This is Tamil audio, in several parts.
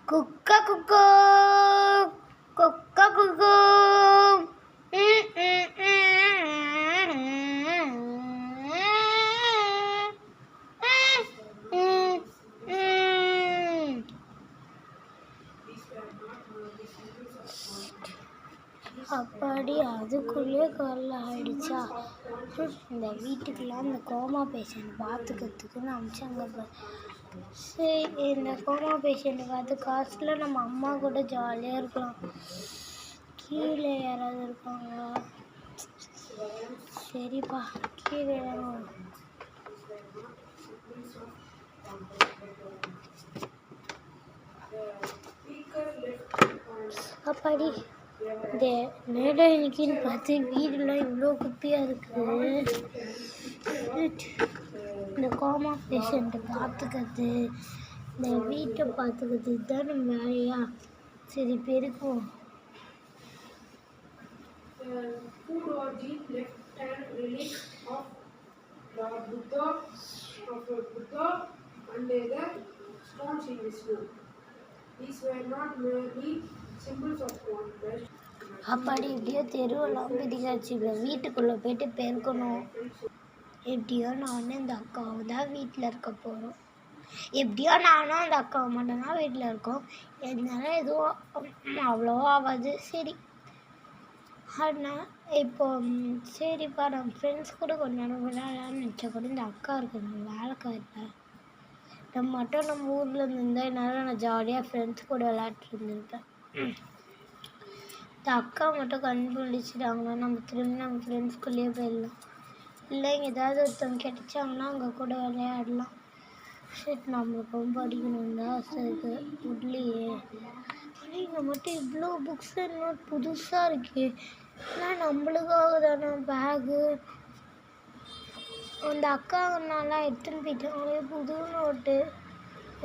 குக்க குக்கோ கொக்க குக்கோ அப்பாடி அதுக்குள்ளேயே காலைல ஆயிடுச்சா. இந்த வீட்டுக்கெல்லாம் இந்த கோமா பேஷண்ட் பார்த்துக்கிறதுக்குன்னு அமிச்சாங்க. சரி, இந்த கோமா பேஷண்ட்டை பார்த்து காசில் நம்ம அம்மா கூட ஜாலியாக இருக்கலாம். கீழே யாராவது இருக்காங்களா? சரிப்பா, கீழே அப்பாடி இந்த மேடை இன்னைக்குன்னு பார்த்து வீடெல்லாம் இவ்வளோ குப்பையாக இருக்குது. இந்த கோமா பேஷண்ட்டை பார்த்துக்கிறது, இந்த வீட்டை பார்த்துக்கிறது இதுதான் நம்ம வேலையா? சரி, பெருக்கும். அப்பாடி எப்படியோ தெருவெல்லாம் பிடிக்காச்சு. இப்போ வீட்டுக்குள்ளே போயிட்டு பெருக்கணும். எப்படியோ நானும் இந்த அக்காவும் தான் வீட்டில் இருக்க போகிறோம். எப்படியோ நானும் அந்த அக்காவை மட்டும்தான் வீட்டில் இருக்கோம். எதனால எதுவும் அவ்வளோவா ஆகாது. சரி, ஆனால் இப்போ சரிப்பா, நம்ம ஃப்ரெண்ட்ஸ் கூட கொஞ்ச நேரம் விளையாடலான்னு நினச்சா கூட இந்த அக்கா இருக்குது வேலைக்காரில். நம்ம மட்டும் நம்ம ஊரில் இருந்திருந்தால் என்னால் நான் ஜாலியாக ஃப்ரெண்ட்ஸ் கூட விளையாட்டு இருந்திருப்பேன். இந்த அக்கா மட்டும் கண்டுபிடிச்சிட்டாங்கன்னா நம்ம திரும்பி நம்ம ஃப்ரெண்ட்ஸ்குள்ளேயே போயிடலாம். இல்லை இங்கே ஏதாவது ஒருத்தவங்க கிடைச்சாங்கன்னா அவங்க கூட விளையாடலாம். சரி, நம்மளுக்கு ரொம்ப அடிக்கணும் தான் ஆசைக்கு இல்லையே. ஆனால் இங்கே மட்டும் இவ்வளோ புக்ஸ் இன்னும் புதுசாக இருக்கு. ஆனால் நம்மளுக்காக தானே பேகு. அந்த அக்காங்கனாலாம் எடுத்துன்னு போயிட்டாங்களே புது நோட்டு.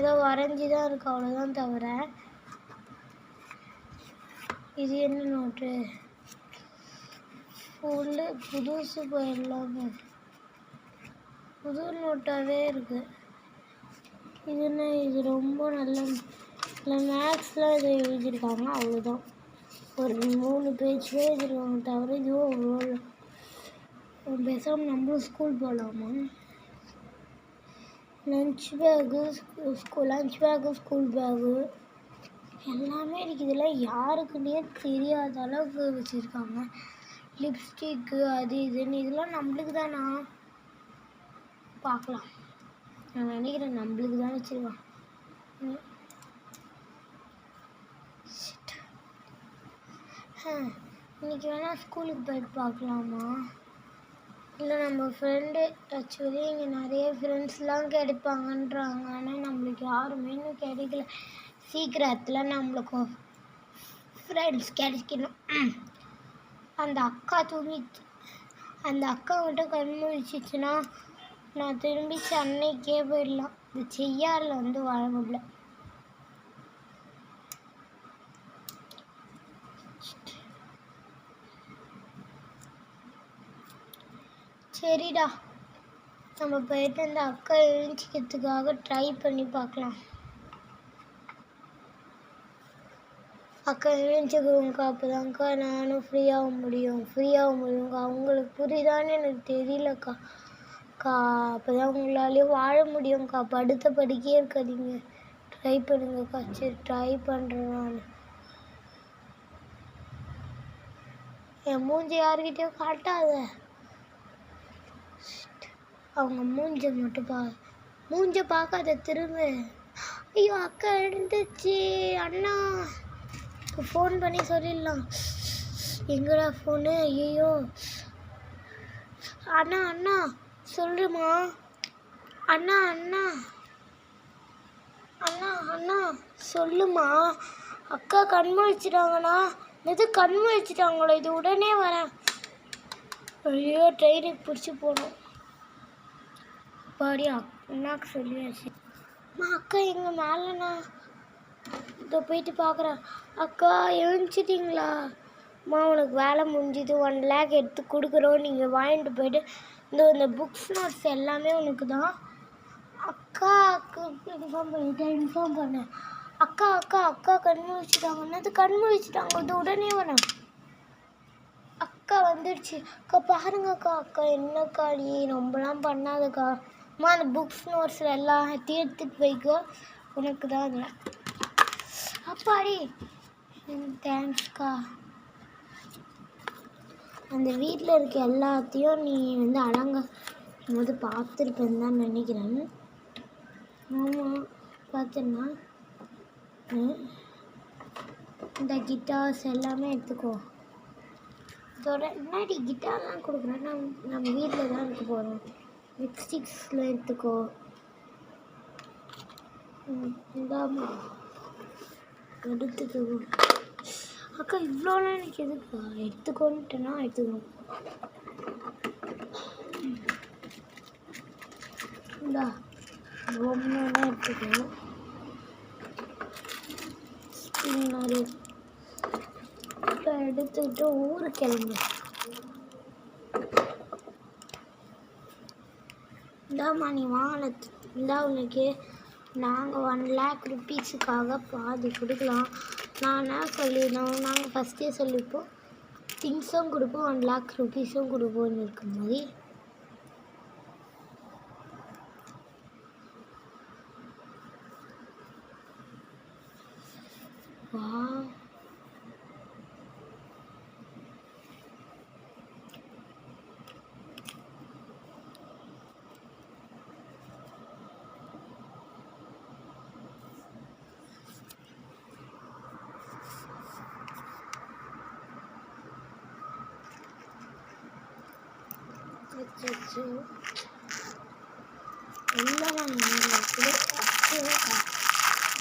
ஏதோ வரைஞ்சி தான் இருக்கு அவ்வளோதான் தவிர. இது என்ன நோட்டு? ஃபுல்லு புதுசு போயிடலாமே. புது நோட்டாகவே இருக்குது. இது என்ன? இது ரொம்ப நல்ல மேக்ஸ்லாம் இதை எழுதியிருக்காங்க அவ்வளோதான். ஒரு 3 பேஜ் எழுதிருக்காங்க தவிர இதுவும் அவ்வளோ. பேசாமல் நம்மளும் ஸ்கூல் போகலாமா? லஞ்ச் பேகு, ஸ்கூல் பேகு எல்லாமே இருக்குது. இதெல்லாம் யாருக்குன்னே தெரியாத அளவுக்கு வச்சுருக்காங்க. லிப்ஸ்டிக்கு அது இதுன்னு இதெல்லாம் நம்மளுக்கு தானா? பார்க்கலாம். நான் நினைக்கிறேன் நம்மளுக்கு தான் வச்சுருவான். இன்றைக்கி வேணால் ஸ்கூலுக்கு போய்ட்டு பார்க்கலாமா? இல்லை நம்ம ஃப்ரெண்டு ஆக்சுவலி இங்கே நிறைய ஃப்ரெண்ட்ஸ்லாம் கிடைப்பாங்கன்றாங்க. ஆனால் நம்மளுக்கு யாருமே இன்னும் கிடைக்கல. சீக்கிரத்தில் நம்மளுக்கு ஃப்ரெண்ட்ஸ் கிடைக்கணும். அந்த அக்கா தூங்கிச்சு. அந்த அக்கா மட்டும் கண் முழிச்சிச்சுன்னா நான் திரும்பி சென்னைக்கே போயிடலாம். இந்த செய்யாறில் வந்து வாழ முடியல. சரிடா, நம்ம போயிட்டு அந்த அக்கா எழுந்திக்கிறதுக்காக ட்ரை பண்ணி பார்க்கலாம். அக்கா எழுந்திக்குவோங்க்கா, அப்போதாங்க்கா நானும் ஃப்ரீயாக முடியும்க்கா. அவங்களுக்கு புரியுதான்னு எனக்கு தெரியலக்கா. அப்போ தான் உங்களாலேயும் வாழ முடியும்க்கா. படுத்த படிக்கே இருக்காதீங்க, ட்ரை பண்ணுங்கக்கா. சரி, ட்ரை பண்ணுறேன் நான். என் மூஞ்சி யாருக்கிட்டையும் காட்டாத. அவங்க மூஞ்ச மட்டும் மூஞ்ச பார்க்காத திரும்ப. ஐயோ, அக்கா எழுந்துச்சு. அண்ணா இப்போ ஃபோன் பண்ணி சொல்லிடலாம். எங்கடா ஃபோனு? ஐயோ அண்ணா சொல்லுமா. அண்ணா சொல்லுமா. அக்கா கண்முழிச்சிட்டாங்கண்ணா. எது கண்முழிச்சிட்டாங்களோ? இது உடனே வரேன். ஐயோ, ட்ரெயினுக்கு பிடிச்சி போகணும். பாடி அண்ணாக்கு சொல்லியாச்சு. அக்கா எங்கள் மேலேண்ணா. இதோ போயிட்டு பார்க்குறேன். அக்கா எழுந்திச்சிட்டிங்களா? உனக்கு வேலை முடிஞ்சுது. 1 lakh எடுத்து கொடுக்குறோம், நீங்கள் வாங்கிட்டு போயிட்டு இந்த புக்ஸ் நோட்ஸ் எல்லாமே உனக்கு தான். அக்காவுக்கு இன்ஃபார்ம் பண்ணேன். அக்கா அக்கா அக்கா கண் முழிச்சிட்டாங்க. என்னது கண் முழிச்சிட்டாங்க? அது உடனே வரேன். அக்கா வந்துடுச்சு. அக்கா பாருங்க அக்கா. அக்கா என்னக்கா நீ ரொம்பலாம் பண்ணாதக்கா. அம்மா அந்த புக்ஸ் நோட்ஸில் எல்லாத்தையும் எடுத்துகிட்டு போய்க்கோ, உனக்கு தான் அது. அப்பாடி தேங்க்ஸ்க்கா. அந்த வீட்டில் இருக்க எல்லாத்தையும் நீ வந்து பார்த்துருப்பேன்னு தான் நினைக்கிறேன். ஆமாம் பார்த்தேன்னா. இந்த கிட்டார்ஸ் எல்லாமே எடுத்துக்கோ. இதோட முன்னாடி கிட்டார்லாம் கொடுக்குறேன். நம்ம வீட்டில் தான் இருக்க போகிறோம். லிப்ஸ்டிக்ஸில் எடுத்துக்கோ. இந்தாமா எடுத்துக்கோ. அக்கா இவ்வளோலாம் எனக்கு எதுக்கா? எடுத்துக்கோன்ட்டுனா எடுத்துக்கணும். இந்தா பொம்மைலாம் எடுத்துக்கணும். ஸ்பின்னர் எடுத்துக்கிட்டு ஊருக்கு கிளம்பு. இந்தாம்மா நீ வாங்கின இந்தா உனக்கு நாங்கள் 1 lakh rupeesக்காக பாதி கொடுக்கலாம். நான் என்ன சொல்லிடணும், நாங்கள் ஃபஸ்ட்டே சொல்லிப்போம் திங்ஸும் கொடுப்போம் 1 lakh rupeesம் கொடுப்போம்னு இருக்க மாதிரி. வா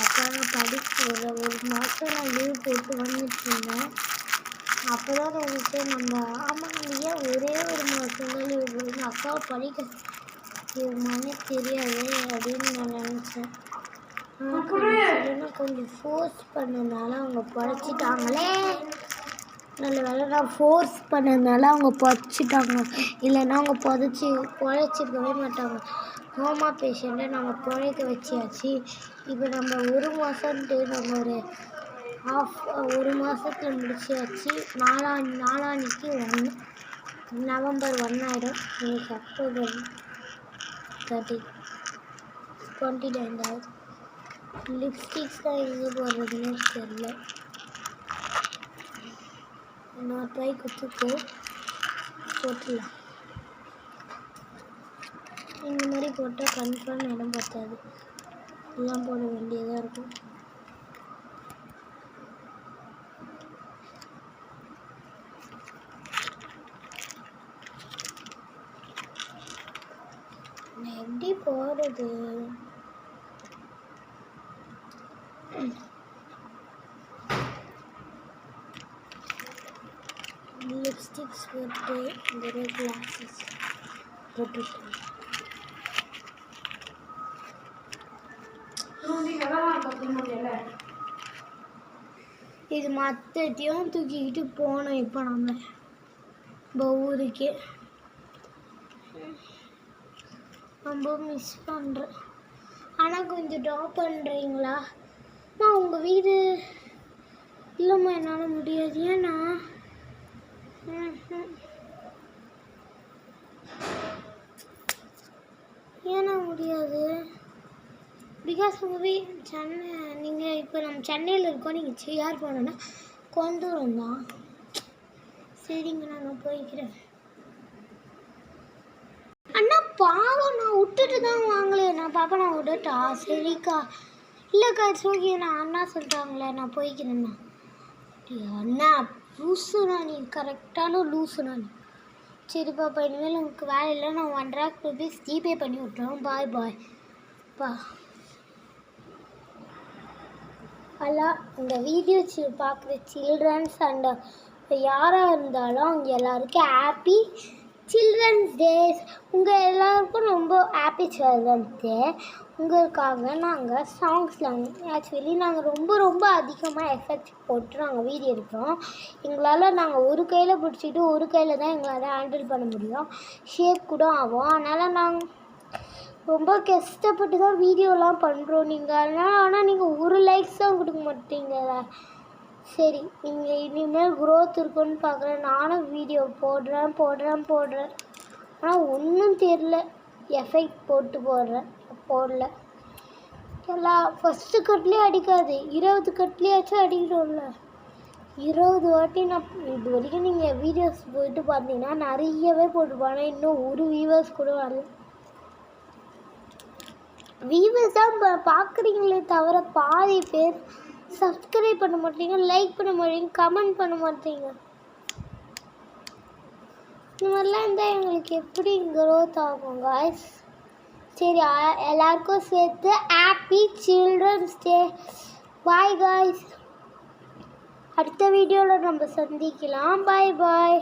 அப்புறம் படிக்கிற 1 மாதம் நான் லீவ் போட்டு வந்துட்டு இருந்தேன். அப்போ தான் நினச்சேன் நம்ம ஏன் ஒரே 1 மாதம் தான் லீவ் போடணும், அக்காவை படிக்க மனே தெரியாது அப்படின்னு நான் நினச்சேன். கொஞ்சம் ஃபோர்ஸ் பண்ணதுனால அவங்க படிச்சிட்டாங்களே. நல்ல வேலை நான் ஃபோர்ஸ் பண்ணதுனால அவங்க படிச்சிட்டாங்க. இல்லைன்னா அவங்க பொழைச்சிருக்கவே மாட்டாங்க. ஹோமா பேஷண்ட்டை நம்ம பொழைக்க வச்சியாச்சு. இப்போ நம்ம 1 மாதம்ன்ட்டு நம்ம ஒரு மாதத்தில் முடிச்சியாச்சு. நாளான்னைக்கு 1 November 1 ஆகிடும். இன்னைக்கு October 29 ஆகுது. லிப்ஸ்டிக்ஸ் தான் எங்கே போடுறதுன்னு தெரியல. இன்னொரு ட்ரை கொடுத்துக்கோ, போட்டுடலாம். இந்த மாதிரி போட்டால் கன்ஃபார்ம் இடம் பத்தாது. இதெல்லாம் போட வேண்டியதாக இருக்கும். நான் எப்படி போடுறது? லிப்ஸ்டிக்ஸ் போட்டு இந்த கிளாஸஸ் போட்டுட்டு இது மற்றத்தையும் தூக்கிக்கிட்டு போனோம். இப்போ நம்ம ஊருக்கே ரொம்ப மிஸ் பண்ணுறேன். ஆனால் கொஞ்சம் ட்ராப் பண்ணுறீங்களா? உங்கள் வீடு இல்லைம்மா என்னால் முடியாது. ஏன்னா முடியாது பிகாஸ் உங்கள் நீங்கள் இப்போ நம்ம சென்னையில் இருக்கோம். நீங்கள் யார் போனோன்னா கோயம்புத்தூர் தான். சரிங்க நான் போய்க்கிறேன். அண்ணா பாவம் நான் விட்டுட்டு தான் வாங்கலையே. நான் பாப்பா நான் விட்டுட்டா? சரிக்கா இல்லைக்கா ஓகே. நான் அண்ணா சொல்கிறாங்களே நான் போய்க்கிறேண்ணா. அண்ணா லூசுண்ணா நீ, கரெக்டான லூசுண்ணா நீ. சரி பாப்பா இனிமேல் உங்களுக்கு வேலை இல்லை. நான் 1 lakh rupees ஜிபே பண்ணி விட்டுறோம். பாய் பா. எல்லாம் இந்த வீடியோ பார்க்குற சில்ட்ரன்ஸ் அண்ட் யாராக இருந்தாலும் அவங்க எல்லாருக்கும் ஹாப்பி சில்ட்ரன்ஸ் டேஸ். உங்கள் எல்லாருக்கும் ரொம்ப ஹாப்பி சில்ட்ரன்ஸ் டே. உங்களுக்காக நாங்கள் சாங்ஸ்லாம் ஆக்சுவலி நாங்கள் ரொம்ப அதிகமாக எஃபெக்ட் போட்டு நாங்கள் வீடியோ எடுக்கிறோம். எங்களால் நாங்கள் ஒரு கையில் பிடிச்சிட்டு ஒரு கையில் தான் எங்களால் ஹேண்டில் பண்ண முடியும். ஷேக் கூட ஆகும். அதனால் ரொம்ப கஷ்டப்பட்டு தான் வீடியோலாம் பண்ணுறோம் நீங்கள். ஆனால் நீங்கள் ஒரு லைக்ஸ் தான் கொடுக்க மாட்டீங்களா? சரி, நீங்கள் இனிமேல் க்ரோத் இருக்குன்னு பார்க்குறேன். நானும் வீடியோ போடுறேன். ஆனால் ஒன்றும் தெரில. எஃபெக்ட் போடல. எல்லாம் ஃபஸ்ட்டு கட்லேயே அடிக்காது, 20 கட்லேயாச்சும் அடிக்கணும்ல. 20 வாட்டி நான் இது வரைக்கும் நீங்கள் வீடியோஸ் போயிட்டு பார்த்தீங்கன்னா நிறையவே போட்டுருப்பாங்க. இன்னும் ஒரு வியூவர்ஸ் கூட வரல. வியூவர்ஸ் தான் பார்க்குறீங்களே தவிர பாதி பேர் சப்ஸ்கிரைப் பண்ண மாட்டீங்க, லைக் பண்ண மாட்டீங்க, கமெண்ட் பண்ண மாட்டீங்க. இந்த மாதிரிலாம் இருந்தால் எங்களுக்கு எப்படி க்ரோத் ஆகும் காய்ஸ்? சரி, எல்லாருக்கும் சேர்த்து happy children's day. Bye guys. அடுத்த வீடியோவில் நம்ம சந்திக்கலாம். பாய்.